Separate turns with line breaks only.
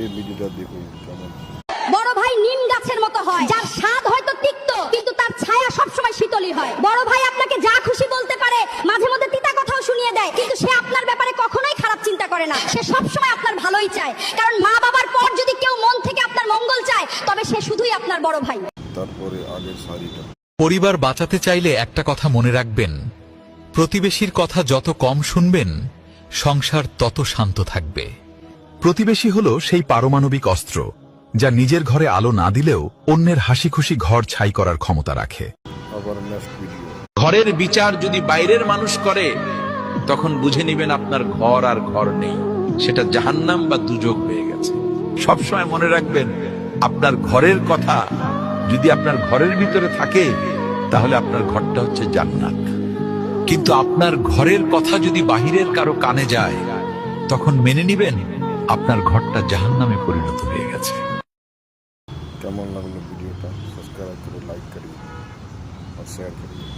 এই ভিডিওটা দেখুন কেমন।
বড় ভাই নিম গাছের মতো হয়, যার স্বাদ হয়তো তিক্ত কিন্তু তার ছায়া সবসময় শীতলী হয়। বড় ভাই আপনাকে যা খুশি বলতে পারে, মাঝে মধ্যে তিতা কথাও শুনিয়ে দেয়, কিন্তু সে আপনার ব্যাপারে কখনোই খারাপ চিন্তা করে না। সে সবসময় আপনার ভালোই চায়, কারণ মা বাবার পর যদি কেউ মন থেকে আপনার মঙ্গল চায় তবে সে শুধুই আপনার বড় ভাই।
তারপরে আগের শাড়িটা।
পরিবার বাঁচাতে চাইলে একটা কথা মনে রাখবেন, প্রতিবেশীর কথা যত কম শুনবেন সংসার তত শান্ত থাকবে।
প্রতিবেশী হলো সেই পারমাণবিক অস্ত্র যা নিজের ঘরে আলো না দিলেও অন্যের হাসি খুশি ঘর ছাই করার ক্ষমতা রাখে।
আবার নেক্সট ভিডিও।
ঘরের বিচার যদি বাইরের মানুষ করে তখন বুঝে নেবেন আপনার ঘর আর ঘর নেই, সেটা জাহান্নাম বা দুজক হয়ে গেছে। সবসময় মনে রাখবেন, আপনার ঘরের কথা যদি আপনার ঘরের ভিতরে থাকে তাহলে আপনার ঘরটা হচ্ছে জান্নাত, কিন্তু আপনার ঘরের কথা যদি বাহিরের কারো কানে যায় তখন মেনে নিবেন আপনার ঘরটা জাহান্নামে পরিণত হয়ে গেছে।
কেমন লাগলো ভিডিওটা? সাবস্ক্রাইব করে, লাইক করিए और शेयर करिए।